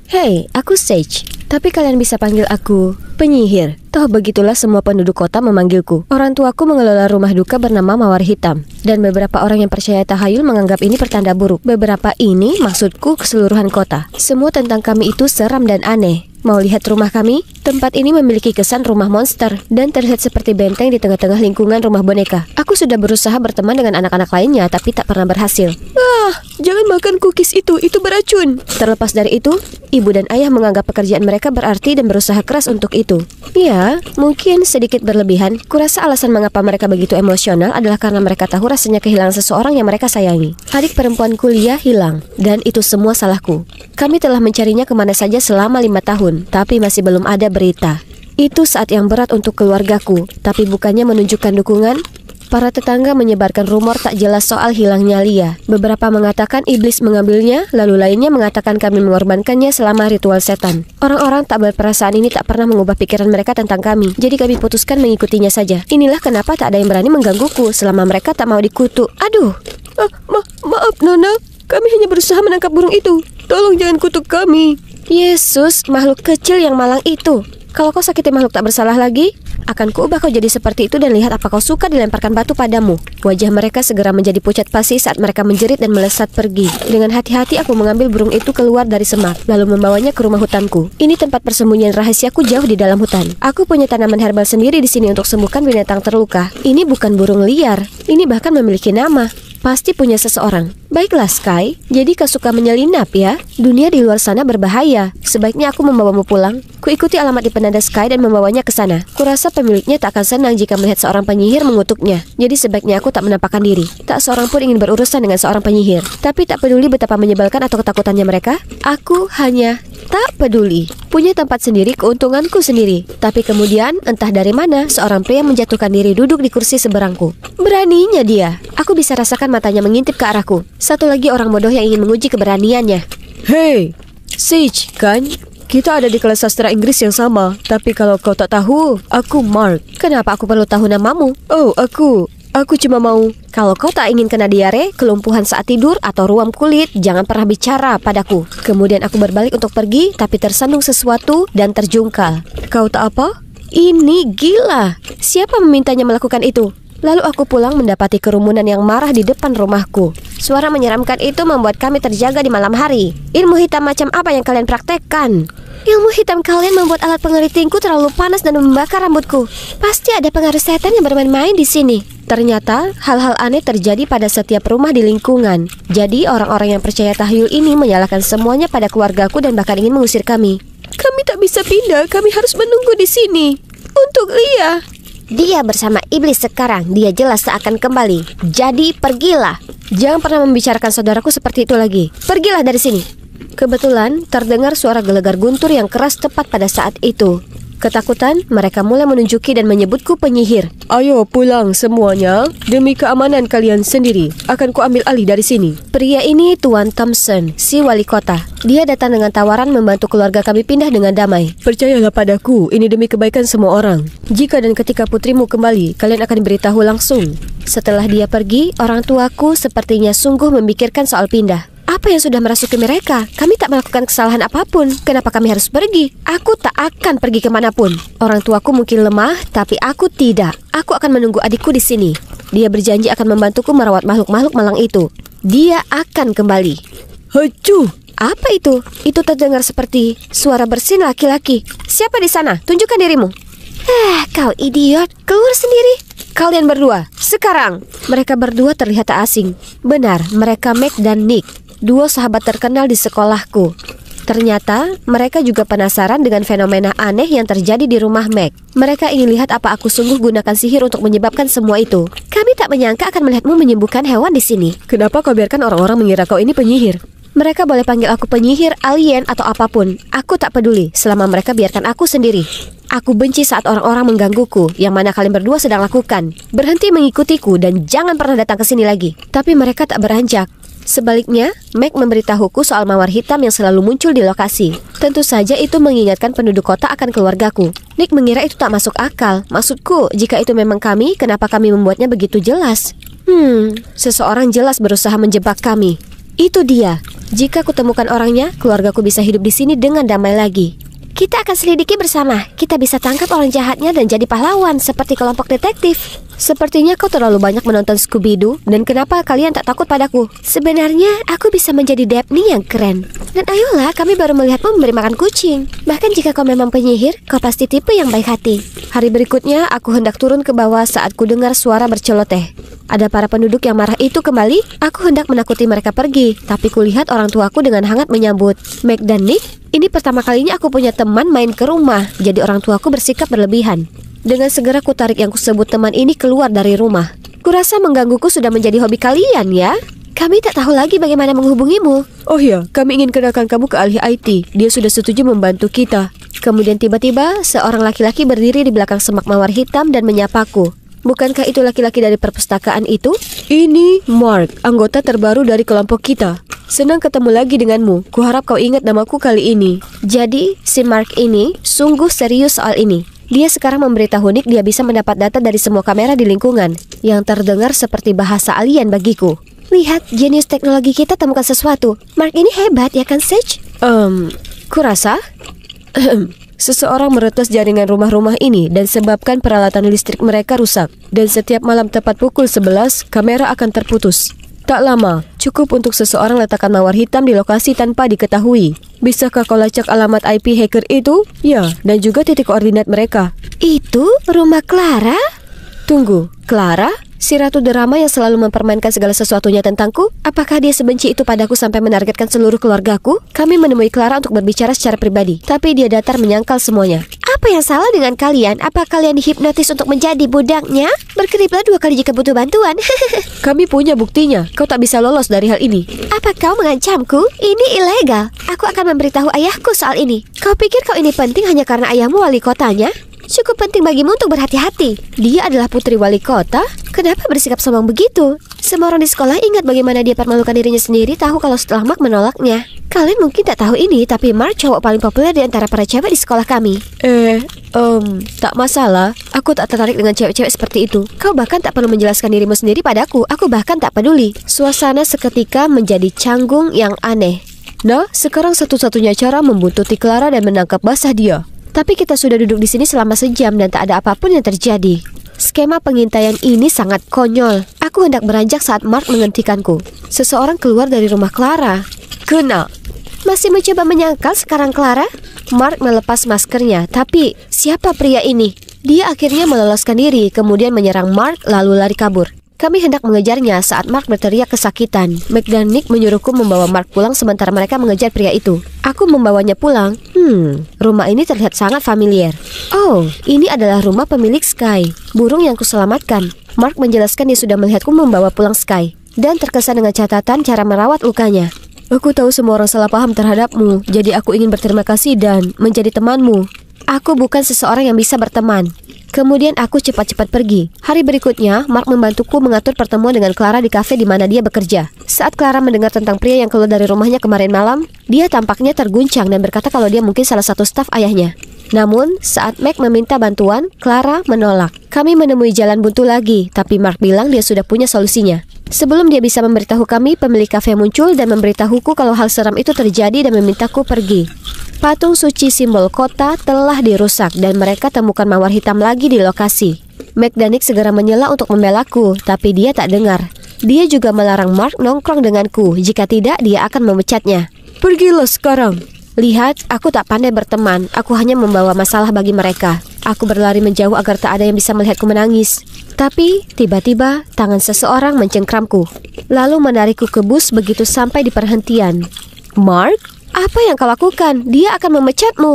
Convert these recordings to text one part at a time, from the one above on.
Hei, aku Sage. Tapi kalian bisa panggil aku penyihir. Toh begitulah semua penduduk kota memanggilku. Orang tuaku mengelola rumah duka bernama Mawar Hitam. Dan beberapa orang yang percaya tahayul menganggap ini pertanda buruk. Beberapa ini maksudku keseluruhan kota. Semua tentang kami itu seram dan aneh. Mau lihat rumah kami? Tempat ini memiliki kesan rumah monster dan terlihat seperti benteng di tengah-tengah lingkungan rumah boneka. Aku sudah berusaha berteman dengan anak-anak lainnya, tapi tak pernah berhasil. Jangan makan cookies itu beracun. Terlepas dari itu, ibu dan ayah menganggap pekerjaan mereka berarti dan berusaha keras untuk itu. Ya, mungkin sedikit berlebihan. Kurasa alasan mengapa mereka begitu emosional adalah karena mereka tahu rasanya kehilangan seseorang yang mereka sayangi. Adik perempuan kuliah hilang, dan itu semua salahku. Kami telah mencarinya kemana saja selama 5 tahun, tapi masih belum ada berita. Itu saat yang berat untuk keluargaku, tapi bukannya menunjukkan dukungan. Para tetangga menyebarkan rumor tak jelas soal hilangnya Lia. Beberapa mengatakan iblis mengambilnya, lalu lainnya mengatakan kami mengorbankannya selama ritual setan. Orang-orang tak berperasaan ini tak pernah mengubah pikiran mereka tentang kami, jadi kami putuskan mengikutinya saja. Inilah kenapa tak ada yang berani menggangguku selama mereka tak mau dikutuk. Aduh, maaf Nona, kami hanya berusaha menangkap burung itu. Tolong jangan kutuk kami. Yesus, makhluk kecil yang malang itu. Kalau kau sakiti makhluk tak bersalah lagi, akan kuubah kau jadi seperti itu dan lihat apa kau suka dilemparkan batu padamu. Wajah mereka segera menjadi pucat pasi saat mereka menjerit dan melesat pergi. Dengan hati-hati aku mengambil burung itu keluar dari semak, lalu membawanya ke rumah hutanku. Ini tempat persembunyian rahasiaku jauh di dalam hutan. Aku punya tanaman herbal sendiri di sini untuk sembuhkan binatang terluka. Ini bukan burung liar, ini bahkan memiliki nama. Pasti punya seseorang. Baiklah Sky, jadi kau suka menyelinap ya? Dunia di luar sana berbahaya. Sebaiknya aku membawamu pulang. Kuikuti alamat di penanda Sky dan membawanya ke sana. Kurasa pemiliknya tak akan senang jika melihat seorang penyihir mengutuknya. Jadi sebaiknya aku tak menampakkan diri. Tak seorang pun ingin berurusan dengan seorang penyihir. Tapi tak peduli betapa menyebalkan atau ketakutannya mereka, aku hanya tak peduli. Punya tempat sendiri, keuntunganku sendiri. Tapi kemudian, entah dari mana, seorang pria menjatuhkan diri duduk di kursi seberangku. Beraninya dia. Aku bisa rasakan matanya mengintip ke arahku. Satu lagi orang bodoh yang ingin menguji keberaniannya. Hey, Sage, kan? Kita ada di kelas sastra Inggris yang sama. Tapi kalau kau tak tahu, aku Mark. Kenapa aku perlu tahu namamu? Oh, Aku cuma mau. Kalau kau tak ingin kena diare, kelumpuhan saat tidur, atau ruam kulit, jangan pernah bicara padaku. Kemudian aku berbalik untuk pergi, tapi tersandung sesuatu dan terjungkal. Kau tak apa? Ini gila. Siapa memintanya melakukan itu? Lalu aku pulang mendapati kerumunan yang marah di depan rumahku. Suara menyeramkan itu membuat kami terjaga di malam hari. Ilmu hitam macam apa yang kalian praktekkan? Ilmu hitam kalian membuat alat pengeritingku terlalu panas dan membakar rambutku. Pasti ada pengaruh setan yang bermain-main di sini. Ternyata hal-hal aneh terjadi pada setiap rumah di lingkungan. Jadi orang-orang yang percaya tahyul ini menyalahkan semuanya pada keluargaku dan bahkan ingin mengusir kami. Kami tak bisa pindah, kami harus menunggu di sini. Untuk Lia. Dia bersama iblis sekarang, dia jelas tak akan kembali. Jadi pergilah. Jangan pernah membicarakan saudaraku seperti itu lagi. Pergilah dari sini. Kebetulan terdengar suara gelegar guntur yang keras tepat pada saat itu. Ketakutan, mereka mulai menunjuki dan menyebutku penyihir. Ayo pulang semuanya, demi keamanan kalian sendiri. Akan kuambil alih dari sini. Pria ini Tuan Thompson, si wali kota. Dia datang dengan tawaran membantu keluarga kami pindah dengan damai. Percayalah padaku, ini demi kebaikan semua orang. Jika dan ketika putrimu kembali, kalian akan diberitahu langsung. Setelah dia pergi, orang tuaku sepertinya sungguh memikirkan soal pindah. Apa yang sudah merasuki mereka? Kami tak melakukan kesalahan apapun. Kenapa kami harus pergi? Aku tak akan pergi kemanapun. Orang tuaku mungkin lemah, tapi aku tidak. Aku akan menunggu adikku di sini. Dia berjanji akan membantuku merawat makhluk-makhluk malang itu. Dia akan kembali. Hacu! Apa itu? Itu terdengar seperti suara bersin laki-laki. Siapa di sana? Tunjukkan dirimu. Kau idiot. Keluar sendiri. Kalian berdua, sekarang. Mereka berdua terlihat tak asing. Benar, mereka Meg dan Nick. Dua sahabat terkenal di sekolahku. Ternyata mereka juga penasaran dengan fenomena aneh yang terjadi di rumah Meg. Mereka ingin lihat apa aku sungguh gunakan sihir untuk menyebabkan semua itu. Kami tak menyangka akan melihatmu menyembuhkan hewan di sini. Kenapa kau biarkan orang-orang mengira kau ini penyihir? Mereka boleh panggil aku penyihir, alien, atau apapun. Aku tak peduli, selama mereka biarkan aku sendiri. Aku benci saat orang-orang menggangguku, yang mana kalian berdua sedang lakukan. Berhenti mengikutiku dan jangan pernah datang ke sini lagi. Tapi mereka tak beranjak. Sebaliknya, Meg memberitahuku soal mawar hitam yang selalu muncul di lokasi. Tentu saja itu mengingatkan penduduk kota akan keluargaku. Nick mengira itu tak masuk akal. Maksudku, jika itu memang kami, kenapa kami membuatnya begitu jelas? Seseorang jelas berusaha menjebak kami. Itu dia. Jika kutemukan orangnya, keluargaku bisa hidup di sini dengan damai lagi. Kita akan selidiki bersama. Kita bisa tangkap orang jahatnya dan jadi pahlawan seperti kelompok detektif. Sepertinya kau terlalu banyak menonton Scooby-Doo. Dan kenapa kalian tak takut padaku? Sebenarnya aku bisa menjadi Daphne yang keren. Dan ayolah, kami baru melihatmu memberi makan kucing. Bahkan jika kau memang penyihir, kau pasti tipe yang baik hati. Hari berikutnya, aku hendak turun ke bawah saat ku dengar suara berceloteh. Ada para penduduk yang marah itu kembali. Aku hendak menakuti mereka pergi, tapi kulihat orang tuaku dengan hangat menyambut. Meg dan Nick, ini pertama kalinya aku punya teman main ke rumah. Jadi orang tuaku bersikap berlebihan. Dengan segera ku tarik yang kusebut teman ini keluar dari rumah. Kurasa menggangguku sudah menjadi hobi kalian ya. Kami tak tahu lagi bagaimana menghubungimu. Oh ya, kami ingin kenalkan kamu ke ahli IT. Dia sudah setuju membantu kita. Kemudian tiba-tiba seorang laki-laki berdiri di belakang semak mawar hitam dan menyapaku. Bukankah itu laki-laki dari perpustakaan itu? Ini Mark, anggota terbaru dari kelompok kita. Senang ketemu lagi denganmu. Kuharap kau ingat namaku kali ini. Jadi, si Mark ini sungguh serius soal ini. Dia sekarang memberitahu Nick dia bisa mendapat data dari semua kamera di lingkungan, yang terdengar seperti bahasa alien bagiku. Lihat, jenius teknologi kita temukan sesuatu. Mark ini hebat, ya kan, Sage? Kurasa seseorang meretas jaringan rumah-rumah ini dan sebabkan peralatan listrik mereka rusak. Dan setiap malam tepat pukul 11, kamera akan terputus. Tak lama, cukup untuk seseorang letakkan mawar hitam di lokasi tanpa diketahui. Bisakah kau lacak alamat IP hacker itu? Ya, dan juga titik koordinat mereka. Itu rumah Clara? Tunggu, Clara? Si ratu drama yang selalu mempermainkan segala sesuatunya tentangku? Apakah dia sebenci itu padaku sampai menargetkan seluruh keluargaku? Kami menemui Clara untuk berbicara secara pribadi, tapi dia datar menyangkal semuanya. Apa yang salah dengan kalian? Apa kalian dihipnotis untuk menjadi budaknya? Berkediplah 2 kali jika butuh bantuan. Kami punya buktinya. Kau tak bisa lolos dari hal ini. Apa kau mengancamku? Ini ilegal. Aku akan memberitahu ayahku soal ini. Kau pikir kau ini penting hanya karena ayahmu wali kotanya? Cukup penting bagimu untuk berhati-hati. Dia adalah putri wali kota. Kenapa bersikap sombong begitu? Semua orang di sekolah ingat bagaimana dia permalukan dirinya sendiri tahu kalau setelah Mark menolaknya. Kalian mungkin tak tahu ini, tapi Mark cowok paling populer di antara para cewek di sekolah kami. Tak masalah. Aku tak tertarik dengan cewek-cewek seperti itu. Kau bahkan tak perlu menjelaskan dirimu sendiri padaku. Aku bahkan tak peduli. Suasana seketika menjadi canggung yang aneh. Nah, sekarang satu-satunya cara membuntuti Clara dan menangkap basah dia. Tapi kita sudah duduk di sini selama sejam dan tak ada apapun yang terjadi. Skema pengintaian ini sangat konyol. Aku hendak beranjak saat Mark menghentikanku. Seseorang keluar dari rumah Clara. Kena. Masih mencoba menyangkal sekarang, Clara? Mark melepas maskernya. Tapi siapa pria ini? Dia akhirnya meloloskan diri, kemudian menyerang Mark lalu lari kabur. Kami hendak mengejarnya saat Mark berteriak kesakitan. Meg dan Nick menyuruhku membawa Mark pulang sementara mereka mengejar pria itu. Aku membawanya pulang. Rumah ini terlihat sangat familiar. Oh, ini adalah rumah pemilik Sky, burung yang kuselamatkan. Mark menjelaskan dia sudah melihatku membawa pulang Sky dan terkesan dengan catatan cara merawat lukanya. Aku tahu semua orang salah paham terhadapmu, jadi aku ingin berterima kasih dan menjadi temanmu. Aku bukan seseorang yang bisa berteman. Kemudian aku cepat-cepat pergi. Hari berikutnya, Mark membantuku mengatur pertemuan dengan Clara di kafe di mana dia bekerja. Saat Clara mendengar tentang pria yang keluar dari rumahnya kemarin malam, dia tampaknya terguncang dan berkata kalau dia mungkin salah satu staf ayahnya. Namun, saat Meg meminta bantuan, Clara menolak. Kami menemui jalan buntu lagi, tapi Mark bilang dia sudah punya solusinya. Sebelum dia bisa memberitahu kami, pemilik kafe muncul dan memberitahuku kalau hal seram itu terjadi dan memintaku pergi. Patung suci simbol kota telah dirusak dan mereka temukan mawar hitam lagi di lokasi. Meg dan Nick segera menyela untuk membelaku, tapi dia tak dengar. Dia juga melarang Mark nongkrong denganku, jika tidak dia akan memecatnya. Pergilah sekarang. Lihat, aku tak pandai berteman, aku hanya membawa masalah bagi mereka. Aku berlari menjauh agar tak ada yang bisa melihatku menangis. Tapi, tiba-tiba, tangan seseorang mencengkramku. Lalu menarikku ke bus begitu sampai di perhentian. Mark? Apa yang kau lakukan? Dia akan memecatmu.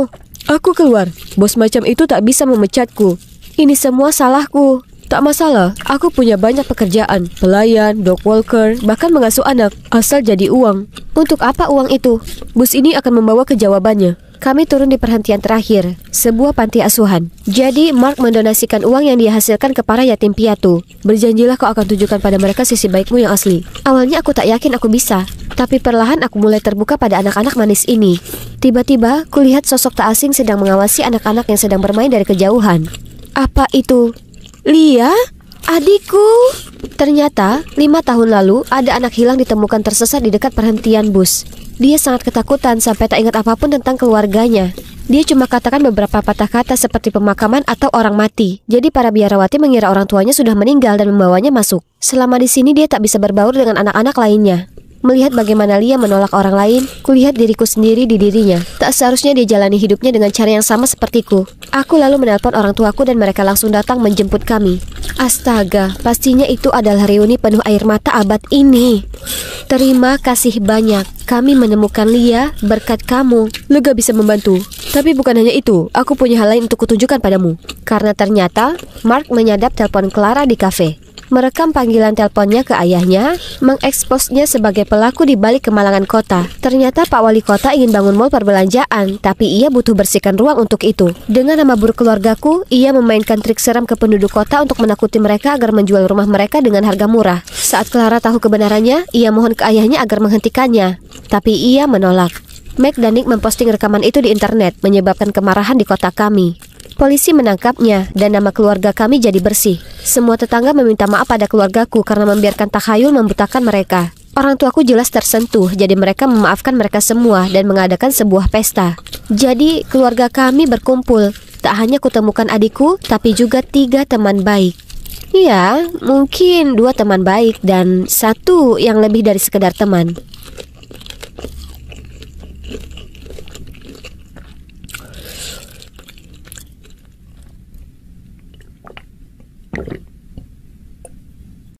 Aku keluar. Bos macam itu tak bisa memecatku. Ini semua salahku. Tak masalah, aku punya banyak pekerjaan. Pelayan, dog walker, bahkan mengasuh anak. Asal jadi uang. Untuk apa uang itu? Bus ini akan membawa ke jawabannya. Kami turun di perhentian terakhir, sebuah panti asuhan. Jadi, Mark mendonasikan uang yang dia hasilkan ke para yatim piatu. Berjanjilah kau akan tunjukkan pada mereka sisi baikmu yang asli. Awalnya aku tak yakin aku bisa. Tapi perlahan aku mulai terbuka pada anak-anak manis ini. Tiba-tiba, kulihat sosok tak asing sedang mengawasi anak-anak yang sedang bermain dari kejauhan. Apa itu? Lia? Adikku! Ternyata 5 tahun lalu ada anak hilang ditemukan tersesat di dekat perhentian bus. Dia sangat ketakutan sampai tak ingat apapun tentang keluarganya. Dia cuma katakan beberapa patah kata seperti pemakaman atau orang mati. Jadi para biarawati mengira orang tuanya sudah meninggal dan membawanya masuk. Selama di sini dia tak bisa berbaur dengan anak-anak lainnya. Melihat bagaimana Lia menolak orang lain, kulihat diriku sendiri di dirinya. Tak seharusnya dia jalani hidupnya dengan cara yang sama sepertiku. Aku lalu menelpon orang tuaku dan mereka langsung datang menjemput kami. Astaga, pastinya itu adalah reuni penuh air mata abad ini. Terima kasih banyak. Kami menemukan Lia berkat kamu. Lega bisa membantu. Tapi bukan hanya itu, aku punya hal lain untuk kutunjukkan padamu. Karena ternyata Mark menyadap telepon Clara di kafe. Merekam panggilan teleponnya ke ayahnya, mengeksposnya sebagai pelaku di balik kemalangan kota. Ternyata Pak Wali Kota ingin bangun mal perbelanjaan, tapi ia butuh bersihkan ruang untuk itu. Dengan nama buruk keluargaku, ia memainkan trik seram ke penduduk kota untuk menakuti mereka agar menjual rumah mereka dengan harga murah. Saat Clara tahu kebenarannya, ia mohon ke ayahnya agar menghentikannya, tapi ia menolak. Meg dan Nick memposting rekaman itu di internet, menyebabkan kemarahan di kota kami. Polisi menangkapnya dan nama keluarga kami jadi bersih. Semua tetangga meminta maaf pada keluargaku karena membiarkan takhayul membutakan mereka. Orang tuaku jelas tersentuh, jadi mereka memaafkan mereka semua dan mengadakan sebuah pesta. Jadi keluarga kami berkumpul. Tak hanya kutemukan adikku, tapi juga 3 teman baik. Ya, mungkin 2 teman baik dan 1 yang lebih dari sekedar teman.